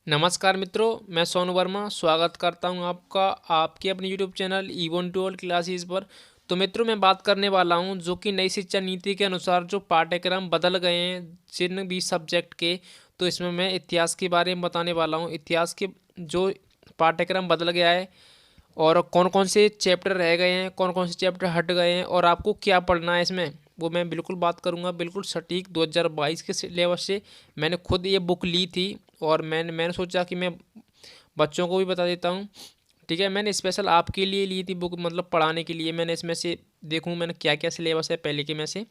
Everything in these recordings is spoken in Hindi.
नमस्कार मित्रों, मैं सोनू वर्मा स्वागत करता हूं आपका आपके अपने YouTube channel even to all classes पर। तो मित्रों, मैं बात करने वाला हूं जो कि नई शिक्षा नीति के अनुसार जो पाठ्यक्रम बदल गए हैं जिन भी सब्जेक्ट के। तो इसमें मैं इतिहास के बारे में बताने वाला हूं। इतिहास के जो पाठ्यक्रम बदल गया है और कौन कौन से चैप्टर रह गए हैं, कौन कौन से चैप्टर हट गए हैं और आपको क्या पढ़ना है इसमें, वो मैं बिल्कुल बात करूंगा। बिल्कुल सटीक 2022 के सिलेबस से मैंने खुद ये बुक ली थी और मैंने सोचा कि मैं बच्चों को भी बता देता हूँ। ठीक है, मैंने स्पेशल आपके लिए ली थी बुक, मतलब पढ़ाने के लिए। मैंने इसमें से देखूँ मैंने क्या क्या सिलेबस है पहले के में से।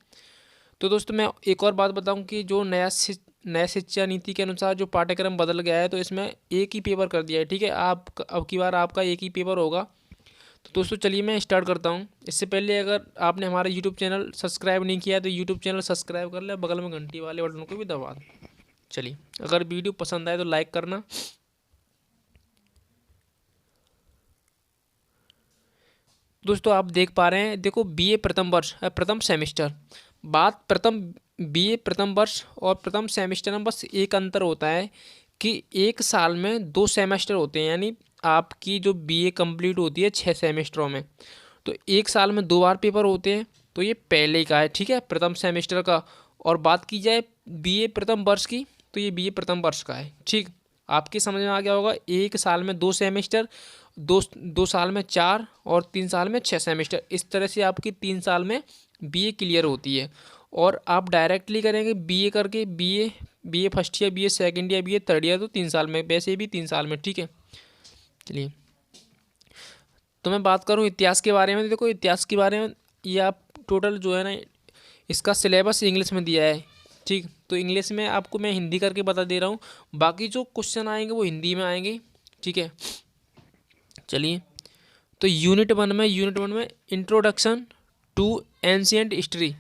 तो दोस्तों, मैं एक और बात बताऊं कि जो नया शिक्षा नीति के अनुसार जो पाठ्यक्रम बदल गया है, तो इसमें एक ही पेपर कर दिया है। ठीक है, आप अब की बार आपका एक ही पेपर होगा। तो दोस्तों चलिए मैं स्टार्ट करता हूं। इससे पहले अगर आपने हमारा यूट्यूब चैनल सब्सक्राइब नहीं किया है तो यूट्यूब चैनल सब्सक्राइब कर ले, बगल में घंटी वाले बटन को भी दबा दें। चलिए, अगर वीडियो पसंद आए तो लाइक करना। दोस्तों आप देख पा रहे हैं, देखो बीए प्रथम वर्ष प्रथम सेमेस्टर। बात प्रथम बीए प्रथम वर्ष और प्रथम सेमेस्टर में बस एक अंतर होता है कि एक साल में दो सेमेस्टर होते हैं। यानी आपकी जो बीए कंप्लीट होती है 6 सेमेस्टरों में, तो एक साल में दो बार पेपर होते हैं। तो ये पहले का है, ठीक है, प्रथम सेमेस्टर का। और बात की जाए बीए प्रथम वर्ष की, तो ये बीए प्रथम वर्ष का है। ठीक, आपके समझ में आ गया होगा। एक साल में दो सेमेस्टर, दो दो साल में चार और 3 साल में 6 सेमेस्टर। इस तरह से आपकी 3 साल में बीए क्लियर होती है। और आप डायरेक्टली करेंगे बीए करके, BA first year, BA second year, BA third year, तो 3 साल में, वैसे भी 3 साल में। ठीक है, चलिए। तो मैं बात करूं इतिहास के बारे में। देखो इतिहास के बारे में ये आप टोटल जो है ना, इसका सिलेबस इंग्लिश में दिया है। ठीक, तो इंग्लिश में आपको मैं हिंदी करके बता दे रहा हूँ। बाकी जो क्वेश्चन आएंगे वो हिंदी में आएंगे। ठीक है, चलिए। तो यूनिट वन में इंट्रोडक्शन टू एंशियंट हिस्ट्री।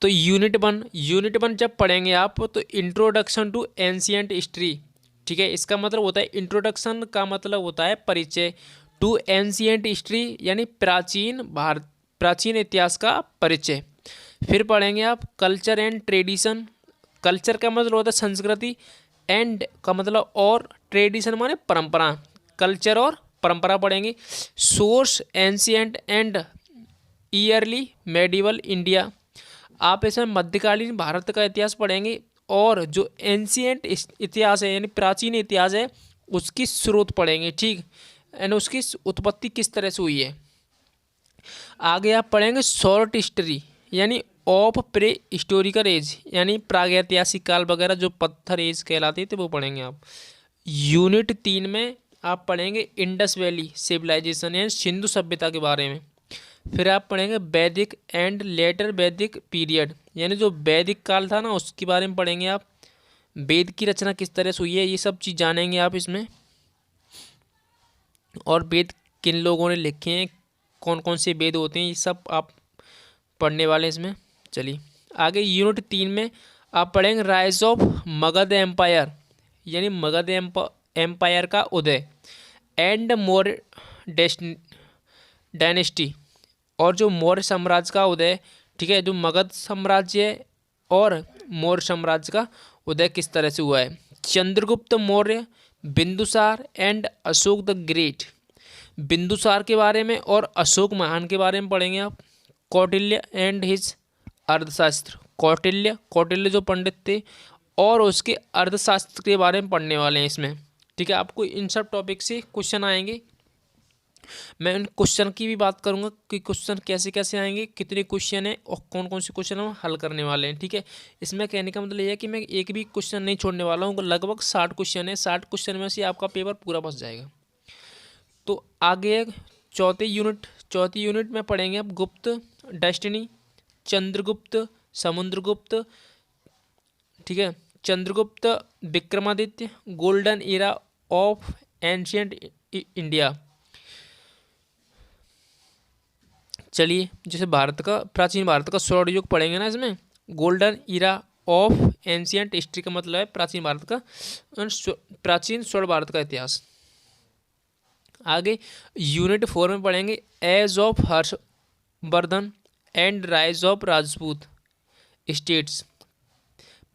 तो यूनिट वन जब पढ़ेंगे आप, तो इंट्रोडक्शन टू एंशियंट हिस्ट्री। ठीक है, इसका मतलब होता है, इंट्रोडक्शन का मतलब होता है परिचय। टू एंशियंट हिस्ट्री यानी प्राचीन इतिहास का परिचय। फिर पढ़ेंगे आप कल्चर एंड ट्रेडिशन। कल्चर का मतलब होता है संस्कृति, एंड का मतलब और, ट्रेडिशन माने परंपरा। कल्चर और परंपरा पढ़ेंगे। Source ancient and yearly medieval India. आप इसमें मध्यकालीन भारत का इतिहास पढ़ेंगे और जो एंशियंट इतिहास है यानी प्राचीन इतिहास है, उसकी स्रोत पढ़ेंगे। ठीक, यानी उसकी उत्पत्ति किस तरह से हुई है। आगे आप पढ़ेंगे शॉर्ट हिस्ट्री यानी ऑफ प्रे हिस्टोरिकल एज, यानी प्रागैतिहासिक काल वगैरह जो पत्थर एज कहलाती थे वो पढ़ेंगे आप। यूनिट 3 में आप पढ़ेंगे इंडस वैली सिविलाइजेशन यानी सिंधु सभ्यता के बारे में। फिर आप पढ़ेंगे वैदिक एंड लेटर वैदिक पीरियड, यानी जो वैदिक काल था ना उसके बारे में पढ़ेंगे आप। वेद की रचना किस तरह से हुई है, ये सब चीज़ जानेंगे आप इसमें। और वेद किन लोगों ने लिखे हैं, कौन कौन से वेद होते हैं, ये सब आप पढ़ने वाले हैं इसमें। चलिए आगे यूनिट 3 में आप पढ़ेंगे राइज ऑफ मगध एम्पायर, यानी मगध एम्पायर का उदय, एंड मौर्य डायनेस्टी, और जो मौर्य साम्राज्य का उदय। ठीक है, जो मगध साम्राज्य है और मौर्य साम्राज्य का उदय किस तरह से हुआ है। Chandragupta Maurya, Bindusara and Ashoka the great. Bindusara के बारे में और अशोक महान के बारे में पढ़ेंगे आप। कौटिल्य एंड हिज अर्थशास्त्र। कौटिल्य जो पंडित थे और उसके अर्थशास्त्र के बारे में पढ़ने वाले हैं इसमें। ठीक है, आपको इन सब टॉपिक से क्वेश्चन आएंगे। मैं उन क्वेश्चन की भी बात करूंगा कि क्वेश्चन कैसे कैसे आएंगे, कितने क्वेश्चन हैं और कौन कौन से क्वेश्चन हम हल करने वाले हैं। ठीक है, इसमें कहने का मतलब ये है कि मैं एक भी क्वेश्चन नहीं छोड़ने वाला हूँ। लगभग 60 क्वेश्चन है, 60 क्वेश्चन में से आपका पेपर पूरा बच जाएगा। तो आगे चौथी यूनिट में पढ़ेंगे आप गुप्त डेस्टिनी, चंद्रगुप्त, समुद्रगुप्त। ठीक है, Chandragupta, Vikramaditya, golden era of ancient India. चलिए, जैसे प्राचीन भारत का स्वर्ण युग पढ़ेंगे ना इसमें। Golden era of ancient history का मतलब है प्राचीन भारत का, प्राचीन स्वर्ण भारत का इतिहास। आगे यूनिट 4 में पढ़ेंगे age of Harshavardhana and rise of Rajput states.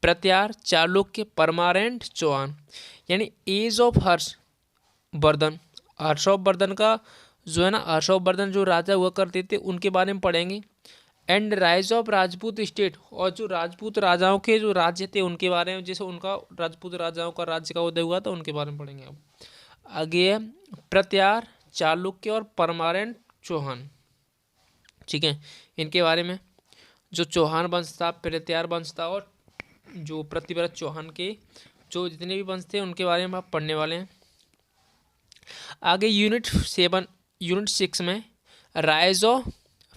Pratihara, Chalukya, परमारेंट, चौहान। यानी एज ऑफ हर्षवर्धन, हर्षवर्धन का जो है ना, हर्षवर्धन जो राजा हुआ करते थे उनके बारे में पढ़ेंगे। And rise of Rajput state, और जो राजपूत राजाओं के जो राज्य थे उनके बारे में, जैसे उनका राजपूत राजाओं का राज्य का उदय हुआ था उनके बारे में पढ़ेंगे। अब आगे है प्रत्यार, चालुक्य और परमारेंट, चौहान। ठीक है, इनके बारे में जो चौहान वंश था, प्रत्यार वंश था और जो पृथ्वीराज चौहान के जो जितने भी वंश थे उनके बारे में आप पढ़ने वाले हैं। आगे यूनिट 6 में राइज ऑफ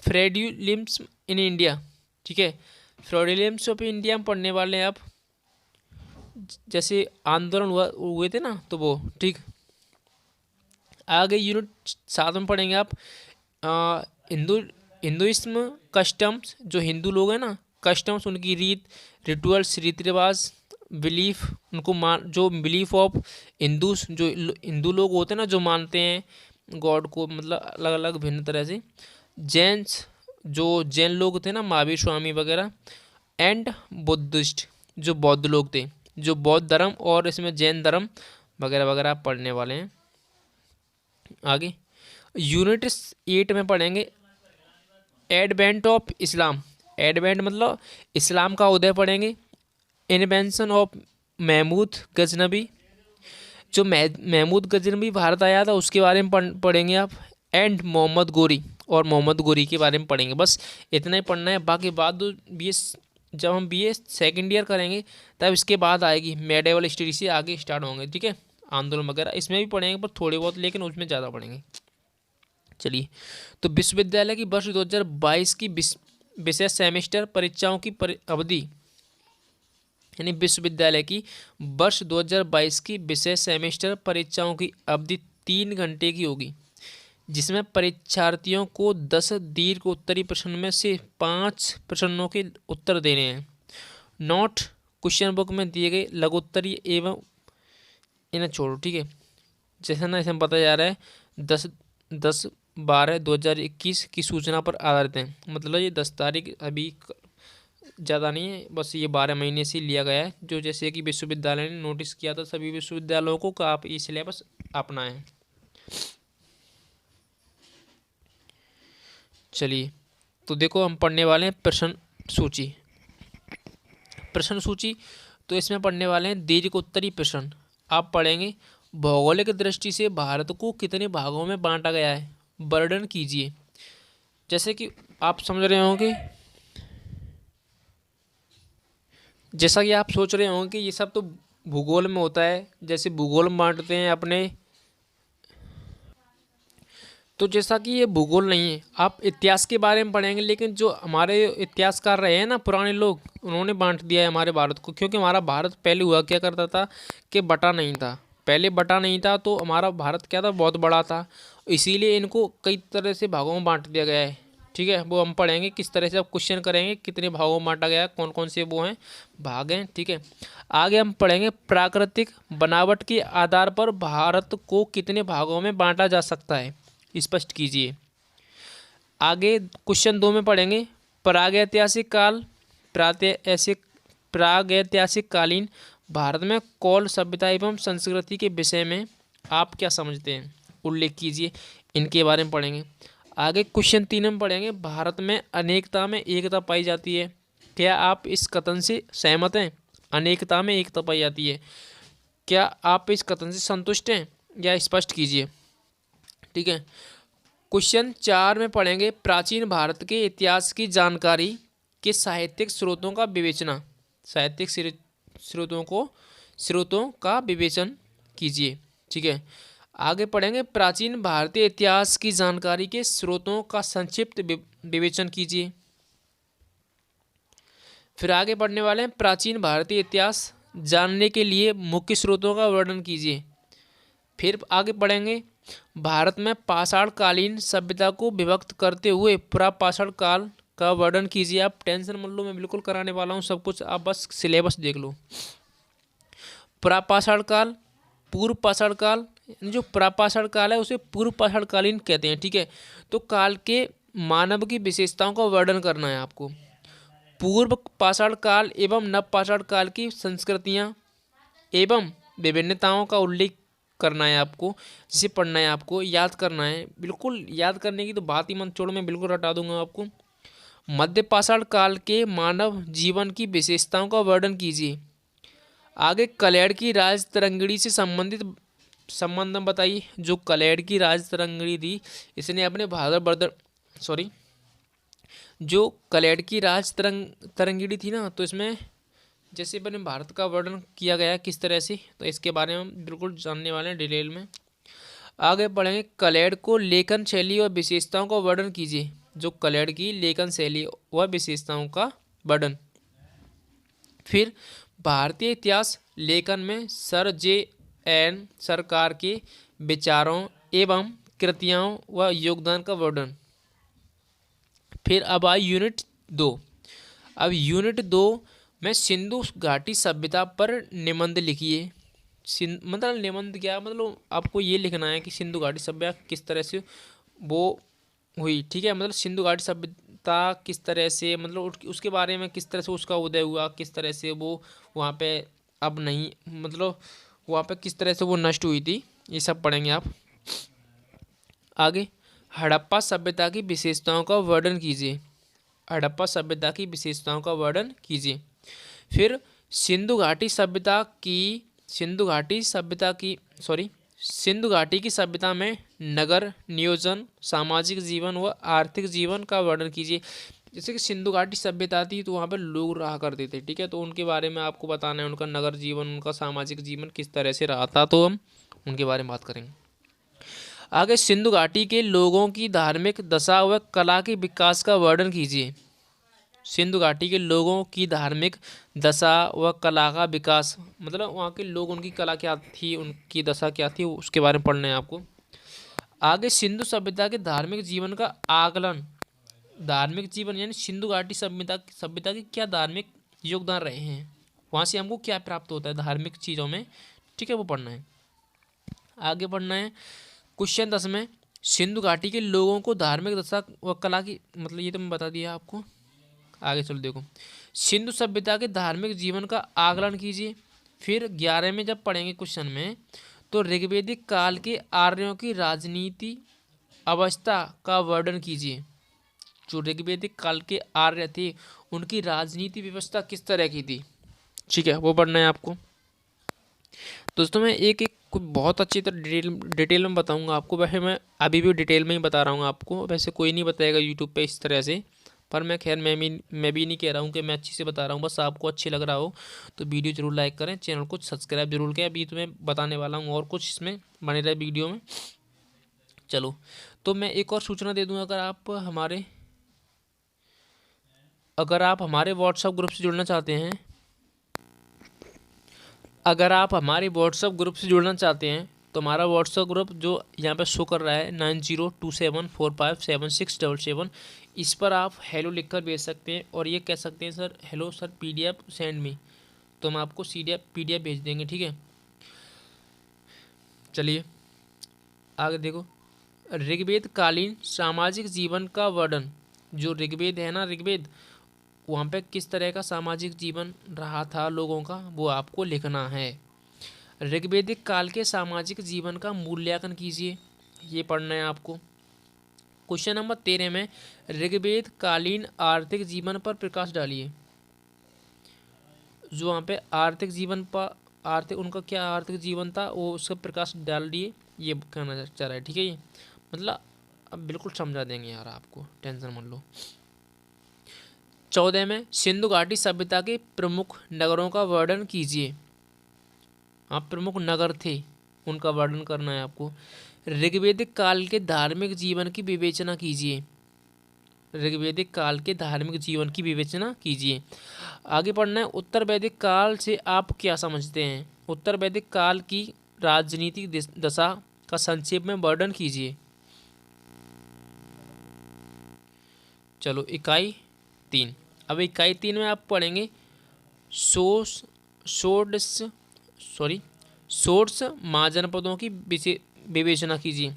फ्रॉडुलिज्म इन इंडिया। ठीक है, फ्रॉडुलिज्म ऑफ इंडिया हम पढ़ने वाले हैं। आप जैसे आंदोलन हुए थे ना, तो वो ठीक। आगे यूनिट 7 में पढ़ेंगे आप हिंदुइज्म कस्टम्स, जो हिंदू लोग हैं ना, कस्टम्स, उनकी रिचुअल्स, रीति रिवाज, बिलीफ, उनको जो बिलीफ ऑफ हिंदूस, जो हिंदू लोग होते हैं ना, जो मानते हैं गॉड को, मतलब अलग अलग भिन्न तरह से। जैन्स, जो जैन लोग थे ना, महावीर स्वामी वगैरह। एंड बुद्धिस्ट, जो बौद्ध लोग थे, जो बौद्ध धर्म और इसमें जैन धर्म वगैरह वगैरह आप पढ़ने वाले हैं। आगे यूनिट 8 में पढ़ेंगे एडवेंट ऑफ इस्लाम। एडवेंट मतलब इस्लाम का उदय पढ़ेंगे। इन्वेंशन ऑफ महमूद गजनबी, जो महमूद गजनबी भारत आया था उसके बारे में पढ़ेंगे आप। एंड मोहम्मद गोरी, और मोहम्मद गोरी के बारे में पढ़ेंगे। बस इतना ही पढ़ना है। बाकी बाद BA, जब हम BA सेकेंड ईयर करेंगे तब इसके बाद आएगी मेडिवल हिस्ट्री से आगे स्टार्ट होंगे। ठीक है, आंदोलन वगैरह इसमें भी पढ़ेंगे पर थोड़े बहुत, लेकिन उसमें ज़्यादा पढ़ेंगे। चलिए, तो विश्वविद्यालय की वर्ष 2022 की विशेष सेमेस्टर परीक्षाओं की अवधि, यानी विश्वविद्यालय की वर्ष 2022 की विशेष सेमेस्टर परीक्षाओं की अवधि 3 घंटे की होगी, जिसमें परीक्षार्थियों को 10 दीर्घ उत्तरी प्रश्न में से 5 प्रश्नों के उत्तर देने हैं। नोट क्वेश्चन बुक में दिए गए लघुत्तरीय एवं इन्हें छोड़ो। ठीक है, जैसा ना इसमें बताया जा रहा है 10/12/2021 की सूचना पर आधारित है। मतलब ये 10 तारीख अभी ज़्यादा नहीं है, बस ये 12 महीने से लिया गया है। जो जैसे कि विश्वविद्यालय ने नोटिस किया था सभी विश्वविद्यालयों को आप ये सिलेबस अपनाएं। चलिए, तो देखो हम पढ़ने वाले हैं प्रश्न सूची। प्रश्न सूची तो इसमें पढ़ने वाले हैं दीर्घ उत्तरी प्रश्न। आप पढ़ेंगे भौगोलिक दृष्टि से भारत को कितने भागों में बांटा गया है, वर्णन कीजिए। जैसे कि आप समझ रहे होंगे, जैसा कि आप सोच रहे होंगे कि ये सब तो भूगोल में होता है, जैसे भूगोल में बांटते हैं अपने, तो जैसा कि ये भूगोल नहीं है, आप इतिहास के बारे में पढ़ेंगे। लेकिन जो हमारे इतिहासकार रहे हैं ना पुराने लोग, उन्होंने बांट दिया है हमारे भारत को, क्योंकि हमारा भारत पहले हुआ क्या करता था कि बटा नहीं था। पहले बटा नहीं था तो हमारा भारत क्या था, बहुत बड़ा था, इसीलिए इनको कई तरह से भागों में बांट दिया गया है। ठीक है, वो हम पढ़ेंगे किस तरह से, आप क्वेश्चन करेंगे कितने भागों में बांटा गया है, कौन कौन से वो हैं भाग हैं। ठीक है, आगे हम पढ़ेंगे प्राकृतिक बनावट के आधार पर भारत को कितने भागों में बांटा जा सकता है, स्पष्ट कीजिए। आगे क्वेश्चन 2 में पढ़ेंगे प्रागैतिहासिक काल, प्रागैतिहासिक कालीन भारत में कौल सभ्यता एवं संस्कृति के विषय में आप क्या समझते हैं, उल्लेख कीजिए। इनके बारे में पढ़ेंगे। आगे क्वेश्चन 3 में पढ़ेंगे भारत में अनेकता में एकता पाई जाती है, क्या आप इस कथन से सहमत हैं? अनेकता में एकता पाई जाती है, क्या आप इस कथन से संतुष्ट हैं या स्पष्ट कीजिए। ठीक है, क्वेश्चन 4 में पढ़ेंगे प्राचीन भारत के इतिहास की जानकारी के साहित्यिक स्रोतों का विवेचना, साहित्यिक स्रोतों का विवेचन कीजिए। ठीक है, आगे पढ़ेंगे प्राचीन भारतीय इतिहास की जानकारी के स्रोतों का संक्षिप्त विवेचन कीजिए। फिर आगे पढ़ने वाले हैं प्राचीन भारतीय इतिहास जानने के लिए मुख्य स्रोतों का वर्णन कीजिए। फिर आगे पढ़ेंगे भारत में पाषाण कालीन सभ्यता को विभक्त करते हुए पुरापाषाण काल का वर्णन कीजिए। आप टेंशन मत लो, मैं बिल्कुल कराने वाला हूँ सब कुछ, आप बस सिलेबस देख लो। पुरापाषाण काल, पूर्व पाषाण काल, जो पुरापाषाण काल है उसे पूर्व पाषाण कालीन कहते हैं। ठीक है, तो काल के मानव की विशेषताओं का वर्णन करना है आपको। पूर्व पाषाण काल एवं नव पाषाण काल की संस्कृतियाँ एवं विभिन्नताओं का उल्लेख करना है आपको, जिसे पढ़ना है, आपको याद करना है। बिल्कुल याद करने की तो बात ही मत छोड़ो, मैं बिल्कुल रटा दूंगा आपको। मध्य पाषाण काल के मानव जीवन की विशेषताओं का वर्णन कीजिए। आगे कलेड़ की राज तरंगिणी से संबंधित संबंध बताइए। जो कलेड़ की राज तरंगिणी थी, इसने अपने भारत बर्दर सॉरी जो कलेड़ की राज तरंगिणी थी ना, तो इसमें जैसे अपने भारत का वर्णन किया गया है किस तरह से, तो इसके बारे में हम बिल्कुल जानने वाले हैं डिटेल में। आगे पढ़ेंगे कलेड़ को लेखन शैली और विशेषताओं का वर्णन कीजिए। जो कलेड़ की लेखन शैली व विशेषताओं का वर्णन। फिर भारतीय इतिहास लेखन में सर जे.एन. सरकार के विचारों एवं कृतियों व योगदान का वर्णन। फिर अब आई यूनिट 2। अब यूनिट 2 में सिंधु घाटी सभ्यता पर निबंध लिखिए। मतलब निबंध क्या, मतलब आपको ये लिखना है कि सिंधु घाटी सभ्यता किस तरह से वो हुई, ठीक है। मतलब सिंधु घाटी सभ्यता किस तरह से, मतलब उसके बारे में किस तरह से उसका उदय हुआ, किस तरह से वो वहाँ पे अब नहीं, मतलब वहाँ पे किस तरह से वो नष्ट हुई थी, ये सब पढ़ेंगे आप। आगे हड़प्पा सभ्यता की विशेषताओं का वर्णन कीजिए। हड़प्पा सभ्यता की विशेषताओं का वर्णन कीजिए। फिर सिंधु घाटी की सभ्यता में नगर नियोजन, सामाजिक जीवन व आर्थिक जीवन का वर्णन कीजिए। जैसे कि सिंधु घाटी सभ्यता थी तो वहाँ पर लोग रहा करते थे, ठीक है, तो उनके बारे में आपको बताना है, उनका नगर जीवन, उनका सामाजिक जीवन किस तरह से रहा था, तो हम उनके बारे में बात करेंगे। आगे सिंधु घाटी के लोगों की धार्मिक दशा व कला के विकास का वर्णन कीजिए। सिंधु घाटी के लोगों की धार्मिक दशा व कला का विकास, मतलब वहाँ के लोग, उनकी कला क्या थी, उनकी दशा क्या थी, उसके बारे में पढ़ना है आपको। आगे सिंधु सभ्यता के धार्मिक जीवन का आकलन। धार्मिक जीवन यानी सिंधु घाटी सभ्यता के क्या धार्मिक योगदान रहे हैं, वहाँ से हमको क्या प्राप्त होता है धार्मिक चीज़ों में, ठीक है, वो पढ़ना है। आगे पढ़ना है क्वेश्चन 10 में सिंधु घाटी के लोगों को धार्मिक दशा व कला की, मतलब ये तो मैं बता दिया आपको। आगे चलो देखो, सिंधु सभ्यता के धार्मिक जीवन का आकलन कीजिए। फिर 11 में जब पढ़ेंगे क्वेश्चन में, तो ऋग्वेदिक काल के आर्यों की राजनीति अवस्था का वर्णन कीजिए। जो ऋग्वेदिक काल के आर्य थे, उनकी राजनीति व्यवस्था किस तरह की थी, ठीक है, वो पढ़ना है आपको। दोस्तों मैं एक एक बहुत अच्छी तरह डिटेल में बताऊंगा आपको। वैसे मैं अभी भी डिटेल में ही बता रहा हूँ आपको, वैसे कोई नहीं बताएगा यूट्यूब पे इस तरह से, पर मैं खैर मैं भी नहीं कह रहा हूँ कि मैं अच्छी से बता रहा हूँ, बस आपको अच्छी लग रहा हो तो वीडियो जरूर लाइक करें, चैनल को सब्सक्राइब जरूर करें। अभी तुम्हें बताने वाला हूँ और कुछ इसमें बने रहे वीडियो में। चलो, तो मैं एक और सूचना दे दूँ, अगर आप हमारे व्हाट्सएप ग्रुप से जुड़ना चाहते हैं, तो हमारा व्हाट्सएप ग्रुप जो यहाँ पे शो कर रहा है 9027457677, इस पर आप हेलो लिखकर भेज सकते हैं और ये कह सकते हैं sir hello sir PDF send me, तो हम आपको PDF भेज देंगे, ठीक है। चलिए आगे देखो, ऋग्वेद कालीन सामाजिक जीवन का वर्णन। जो ऋग्वेद है ना, ऋग्वेद, वहाँ पे किस तरह का सामाजिक जीवन रहा था लोगों का, वो आपको लिखना है। ऋग्वेदिक काल के सामाजिक जीवन का मूल्यांकन कीजिए, ये पढ़ना है आपको। क्वेश्चन नंबर 13 में ऋग्वेद कालीन आर्थिक जीवन पर प्रकाश डालिए। जो वहाँ पे आर्थिक जीवन पर उनका क्या आर्थिक जीवन था, वो उसका प्रकाश डाल दिए, ये कहना चाह रहा है, ठीक है। ये मतलब अब बिल्कुल समझा देंगे यार, आपको टेंशन मत लो। 14 में सिंधु घाटी सभ्यता के प्रमुख नगरों का वर्णन कीजिए। हाँ, प्रमुख नगर थे, उनका वर्णन करना है आपको। ऋग्वेदिक काल के धार्मिक जीवन की विवेचना कीजिए। ऋग्वेदिक काल के धार्मिक जीवन की विवेचना कीजिए। आगे पढ़ना है उत्तर वैदिक काल से आप क्या समझते हैं। उत्तर वैदिक काल की राजनीतिक दशा का संक्षेप में वर्णन कीजिए। चलो इकाई 3। अब इकाई 3 में आप पढ़ेंगे सोर्स महाजनपदों की विवेचना कीजिए।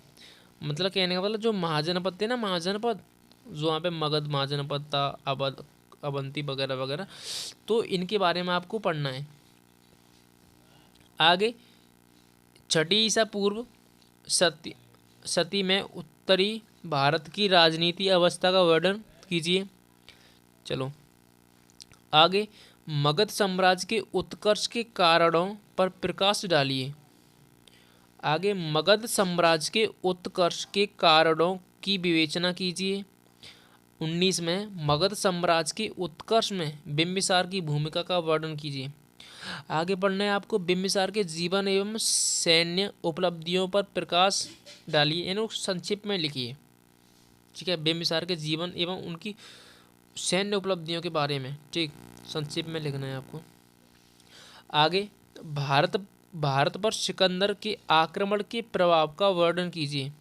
मतलब कहने का मतलब जो महाजनपद थे ना, महाजनपद जो वहाँ पे मगध महाजनपद था, अवध अवंती वगैरह वगैरह, तो इनके बारे में आपको पढ़ना है। आगे छठी ईसा पूर्व सती में उत्तरी भारत की राजनीति अवस्था का वर्णन कीजिए। चलो आगे मगध साम्राज्य के उत्कर्ष के कारणों पर प्रकाश डालिए। आगे मगध साम्राज्य के उत्कर्ष के कारणों की विवेचना कीजिए। 19 में मगध साम्राज्य के उत्कर्ष में बिंबिसार की भूमिका का वर्णन कीजिए। आगे पढ़ना है आपको बिंबिसार के जीवन एवं सैन्य उपलब्धियों पर प्रकाश डालिए, इनको संक्षिप्त में लिखिए। ठीक है, बिंबिसार के जीवन एवं उनकी सैन्य उपलब्धियों के बारे में, ठीक, संक्षिप्त में लिखना है आपको। आगे भारत पर सिकंदर के आक्रमण के प्रभाव का वर्णन कीजिए।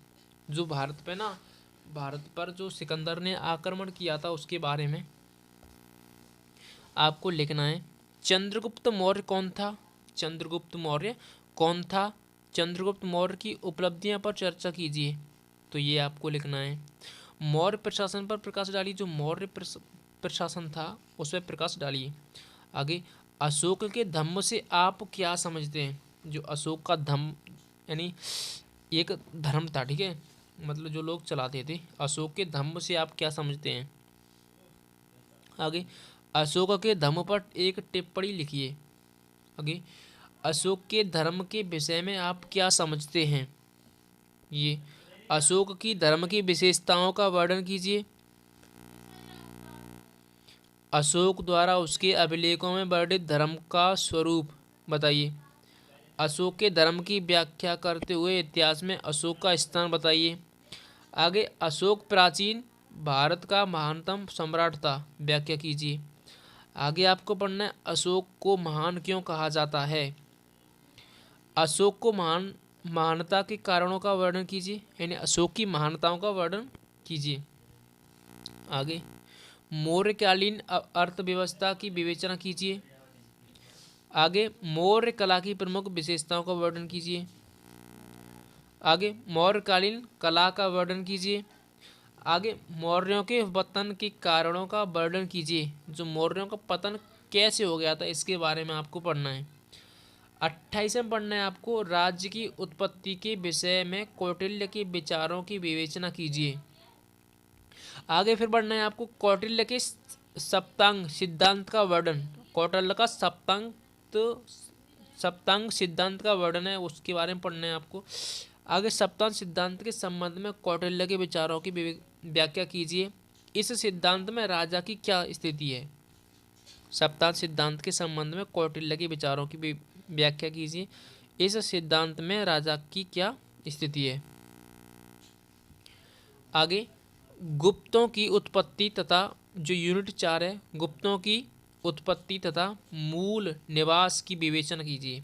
जो भारत पर जो सिकंदर ने आक्रमण किया था उसके बारे में आपको लिखना है। चंद्रगुप्त मौर्य कौन था? चंद्रगुप्त मौर्य कौन था? चंद्रगुप्त मौर्य की उपलब्धियां पर चर्चा कीजिए, तो ये आपको लिखना है। मौर्य प्रशासन पर प्रकाश डालिए, जो मौर्य प्रशासन था उस पर प्रकाश डालिए। आगे अशोक के धम्म से आप क्या समझते हैं? जो अशोक का धम्म यानी एक धर्म था, ठीक है, मतलब जो लोग चलाते थे, अशोक के धम्म से आप क्या समझते हैं? आगे अशोक के धम्म पर एक टिप्पणी लिखिए। आगे अशोक के धर्म के विषय में आप क्या समझते हैं? ये अशोक की धर्म की विशेषताओं का वर्णन कीजिए। अशोक द्वारा उसके अभिलेखों में वर्णित धर्म का स्वरूप बताइए। अशोक के धर्म की व्याख्या करते हुए इतिहास में अशोक का स्थान बताइए। आगे अशोक प्राचीन भारत का महानतम सम्राट था, व्याख्या कीजिए। आगे आपको पढ़ना है अशोक को महान क्यों कहा जाता है? अशोक को महानता के कारणों का वर्णन कीजिए, यानी अशोक की महानताओं का वर्णन कीजिए। आगे मौर्यकालीन अर्थव्यवस्था की विवेचना कीजिए। आगे मौर्य कला की प्रमुख विशेषताओं का वर्णन कीजिए। आगे मौर्यकालीन कला का वर्णन कीजिए। आगे मौर्यों के पतन के कारणों का वर्णन कीजिए, जो मौर्यों का पतन कैसे हो गया था इसके बारे में आपको पढ़ना है। 28 में पढ़ना है आपको राज्य की उत्पत्ति के विषय में कौटिल्य के विचारों की विवेचना कीजिए। आगे फिर पढ़ना है आपको कौटिल्य के सप्तांग सिद्धांत का वर्णन। कौटिल्य का सप्तांग सिद्धांत का वर्णन है, उसके बारे में पढ़ना है आपको। आगे सप्तांग सिद्धांत के संबंध में कौटिल्य के विचारों की व्याख्या कीजिए। इस सिद्धांत में राजा की क्या स्थिति है? सप्तांग सिद्धांत के संबंध में कौटिल्य के विचारों की व्याख्या कीजिए। इस सिद्धांत में राजा की क्या स्थिति है? आगे गुप्तों की उत्पत्ति तथा जो यूनिट 4 है, गुप्तों की उत्पत्ति तथा मूल निवास की विवेचना कीजिए।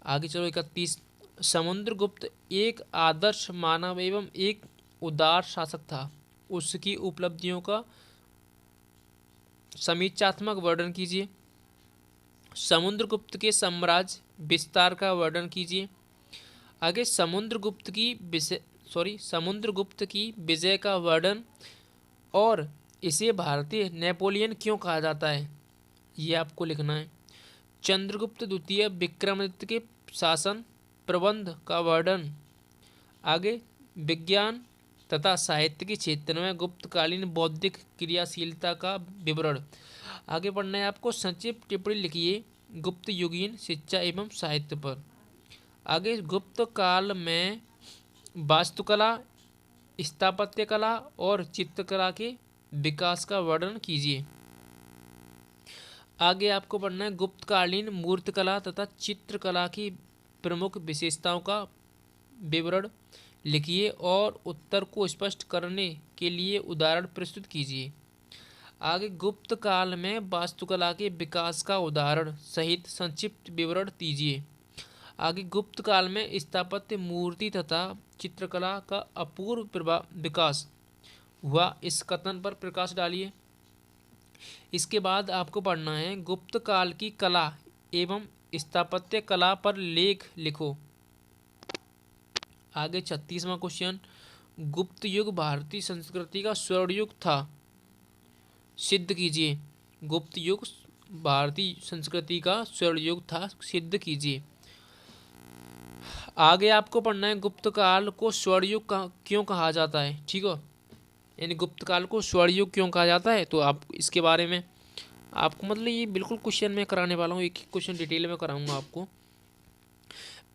आगे चलो 31 समुद्रगुप्त एक आदर्श मानव एवं एक उदार शासक था, उसकी उपलब्धियों का समीक्षात्मक वर्णन कीजिए। समुद्रगुप्त के साम्राज्य विस्तार का वर्णन कीजिए। आगे समुद्रगुप्त की विजय का वर्णन और इसे भारतीय नेपोलियन क्यों कहा जाता है, ये आपको लिखना है। चंद्रगुप्त द्वितीय विक्रमादित्य के शासन प्रबंध का वर्णन। आगे विज्ञान तथा साहित्य के क्षेत्र में गुप्तकालीन बौद्धिक क्रियाशीलता का विवरण। आगे पढ़ना है आपको संक्षिप्त टिप्पणी लिखिए गुप्त युगीन शिक्षा एवं साहित्य पर। आगे गुप्त काल में वास्तुकला, स्थापत्य कला और चित्रकला के विकास का वर्णन कीजिए। आगे आपको पढ़ना है गुप्तकालीन मूर्तिकला तथा चित्रकला की प्रमुख विशेषताओं का विवरण लिखिए और उत्तर को स्पष्ट करने के लिए उदाहरण प्रस्तुत कीजिए। आगे गुप्त काल में वास्तुकला के विकास का उदाहरण सहित संक्षिप्त विवरण दीजिए। आगे गुप्त काल में स्थापत्य, मूर्ति तथा चित्रकला का अपूर्व विकास हुआ, इस कथन पर प्रकाश डालिए। इसके बाद आपको पढ़ना है गुप्त काल की कला एवं स्थापत्य कला पर लेख लिखो। आगे 36वां क्वेश्चन गुप्त युग भारतीय संस्कृति का स्वर्ण युग था, सिद्ध कीजिए। गुप्त युग भारतीय संस्कृति का स्वर्ण युग था, सिद्ध कीजिए। आगे आपको पढ़ना है गुप्त काल को स्वर्ण युग क्यों कहा जाता है, ठीक है। यानी गुप्त काल को स्वर्ण युग क्यों कहा जाता है, तो आप इसके बारे में आपको मतलब ये बिल्कुल क्वेश्चन मैं कराने वाला हूँ, एक क्वेश्चन डिटेल में कराऊंगा आपको।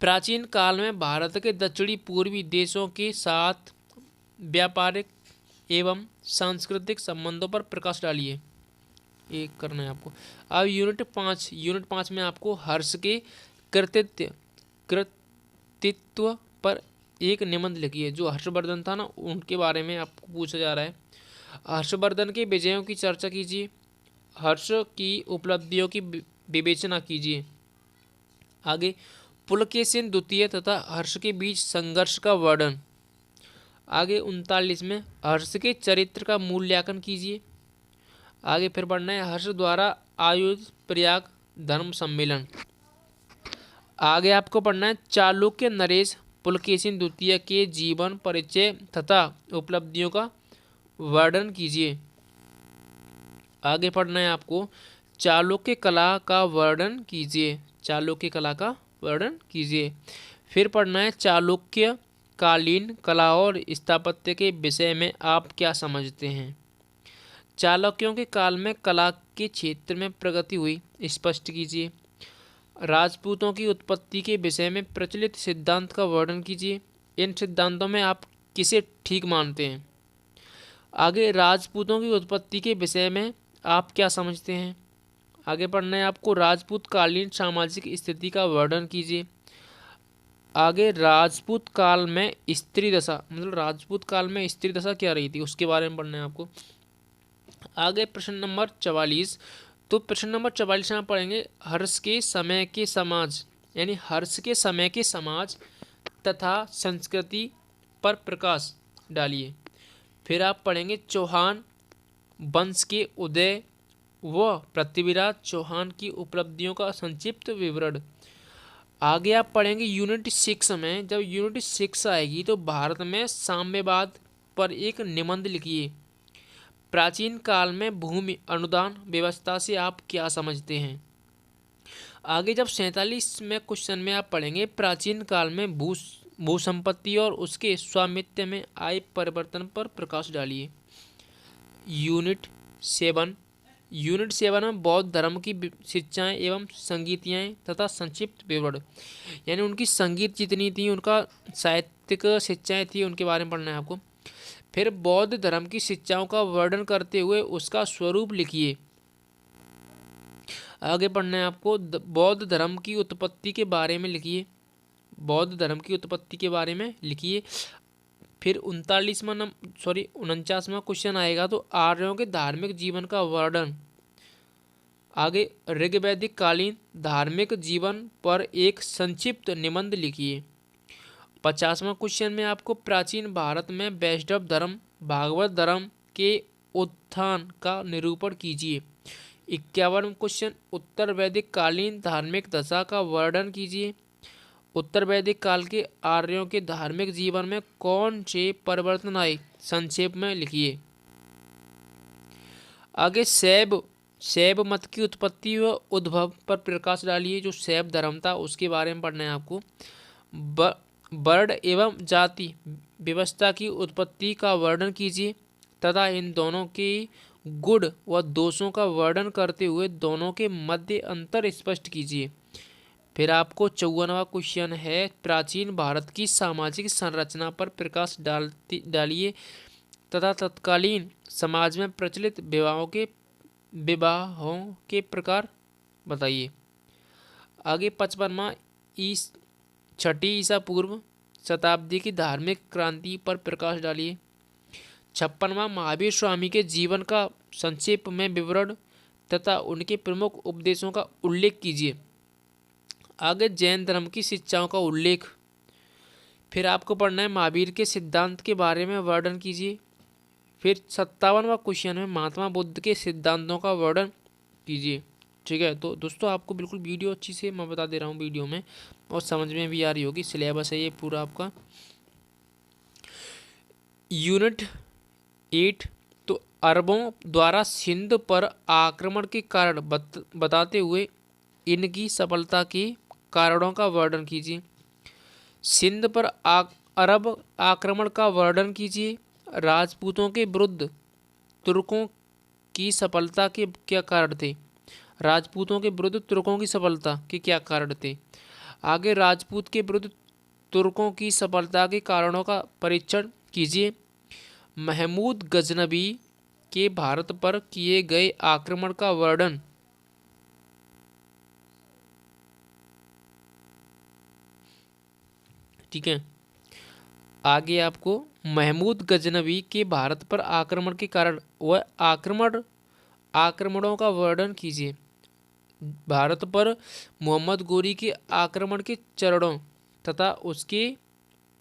प्राचीन काल में भारत के दक्षिणी पूर्वी देशों के साथ व्यापारिक एवं सांस्कृतिक संबंधों पर प्रकाश डालिए, ये करना है आपको। अब यूनिट 5 में आपको हर्ष के कृतित्व पर एक निबंध लिखिए। जो हर्षवर्धन था ना, उनके बारे में आपको पूछा जा रहा है। हर्षवर्धन के विजयों की चर्चा कीजिए। हर्ष की उपलब्धियों की विवेचना कीजिए। आगे पुलकेशिन द्वितीय तथा हर्ष के बीच संघर्ष का वर्णन। आगे 39 में हर्ष के चरित्र का मूल्यांकन कीजिए। आगे फिर पढ़ना है हर्ष द्वारा आयोजित प्रयाग धर्म सम्मेलन। आगे आपको पढ़ना है चालुक्य नरेश पुलकेशिन द्वितीय के जीवन परिचय तथा उपलब्धियों का वर्णन कीजिए। आगे पढ़ना है आपको चालुक्य कला का वर्णन कीजिए। चालुक्य कला का वर्णन कीजिए। फिर पढ़ना है चालुक्य कालीन कला और स्थापत्य के विषय में आप क्या समझते हैं। चालुक्यों के काल में कला के क्षेत्र में प्रगति हुई, स्पष्ट कीजिए। राजपूतों की उत्पत्ति के विषय में प्रचलित सिद्धांत का वर्णन कीजिए। इन सिद्धांतों में आप किसे ठीक मानते हैं। आगे राजपूतों की उत्पत्ति के विषय में आप क्या समझते हैं। आगे पढ़ना है आपको राजपूत कालीन सामाजिक स्थिति का वर्णन कीजिए। आगे राजपूत काल में स्त्री दशा, मतलब राजपूत काल में स्त्री दशा क्या रही थी, उसके बारे में पढ़ना है आपको। आगे प्रश्न नंबर 44। तो प्रश्न नंबर 44 में आप पढ़ेंगे हर्ष के समय के समाज, यानी हर्ष के समय के समाज तथा संस्कृति पर प्रकाश डालिए। फिर आप पढ़ेंगे चौहान वंश के उदय व पृथ्वीराज चौहान की उपलब्धियों का संक्षिप्त विवरण। आगे आप पढ़ेंगे यूनिट 6 में। जब यूनिट 6 आएगी तो भारत में साम्यवाद पर एक निबंध लिखिए। प्राचीन काल में भूमि अनुदान व्यवस्था से आप क्या समझते हैं। आगे जब 47 में क्वेश्चन में आप पढ़ेंगे प्राचीन काल में भू संपत्ति और उसके स्वामित्व में आए परिवर्तन पर प्रकाश डालिए। यूनिट 7 में बौद्ध धर्म की शिक्षाएं एवं संगीतियाएं तथा संक्षिप्त विवरण, यानी उनकी संगीत जितनी थी, उनका साहित्यिक शिक्षाएं थी, उनके बारे में पढ़ना है आपको। फिर बौद्ध धर्म की शिक्षाओं का वर्णन करते हुए उसका स्वरूप लिखिए। आगे पढ़ना है आपको बौद्ध धर्म की उत्पत्ति के बारे में लिखिए। बौद्ध धर्म की उत्पत्ति के बारे में लिखिए। फिर 49वां क्वेश्चन आएगा तो आर्यों के धार्मिक जीवन का वर्णन। आगे ऋग्वैदिक कालीन धार्मिक जीवन पर एक संक्षिप्त निबंध लिखिए। 50वां क्वेश्चन में आपको प्राचीन भारत में वैष्णव धर्म भागवत धर्म के उत्थान का निरूपण कीजिए। 51वां क्वेश्चन उत्तर वैदिक कालीन धार्मिक दशा का वर्णन कीजिए। उत्तर वैदिक काल के आर्यों के धार्मिक जीवन में कौन से परिवर्तन आए, संक्षेप में लिखिए। आगे शैव मत की उत्पत्ति व उद्भव पर प्रकाश डालिए। जो शैव धर्म था उसके बारे में पढ़ना है आपको। वर्ण एवं जाति व्यवस्था की उत्पत्ति का वर्णन कीजिए तथा इन दोनों के गुण व दोषों का वर्णन करते हुए दोनों के मध्य अंतर स्पष्ट कीजिए। फिर आपको 54वां क्वेश्चन है प्राचीन भारत की सामाजिक संरचना पर प्रकाश डालिए तथा तत्कालीन समाज में प्रचलित विवाहों के प्रकार बताइए। आगे 55वां छठी ईसा पूर्व शताब्दी की धार्मिक क्रांति पर प्रकाश डालिए। 56वां महावीर स्वामी के जीवन का संक्षेप में विवरण तथा उनके प्रमुख उपदेशों का उल्लेख कीजिए। आगे जैन धर्म की शिक्षाओं का उल्लेख। फिर आपको पढ़ना है महावीर के सिद्धांत के बारे में वर्णन कीजिए। फिर 57वां क्वेश्चन है महात्मा बुद्ध के सिद्धांतों का वर्णन कीजिए। ठीक है, तो दोस्तों आपको बिल्कुल वीडियो अच्छी से मैं बता दे रहा हूँ वीडियो में, और समझ में भी आ रही होगी। सिलेबस है ये पूरा आपका। यूनिट 8 तो अरबों द्वारा सिंध पर आक्रमण के कारण बताते हुए इनकी सफलता के कारणों का वर्णन कीजिए। सिंध पर अरब आक्रमण का वर्णन कीजिए। राजपूतों के विरुद्ध तुर्कों की सफलता के क्या कारण थे? राजपूतों के विरुद्ध तुर्कों की सफलता के क्या कारण थे? आगे राजपूत के विरुद्ध तुर्कों की सफलता के कारणों का परीक्षण कीजिए। महमूद गजनबी के भारत पर किए गए आक्रमण का वर्णन। ठीक है, आगे आपको महमूद गजनबी के भारत पर आक्रमण के कारण व आक्रमणों का वर्णन कीजिए। भारत पर मोहम्मद गोरी के आक्रमण के चरणों तथा उसके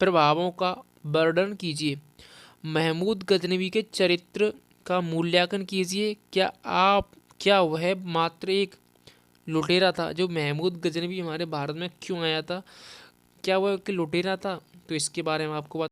प्रभावों का वर्णन कीजिए। महमूद गजनबी के चरित्र का मूल्यांकन कीजिए। क्या वह मात्र एक लुटेरा था? जो महमूद गजनबी हमारे भारत में क्यों आया था, क्या वह एक लुटेरा था? तो इसके बारे में आपको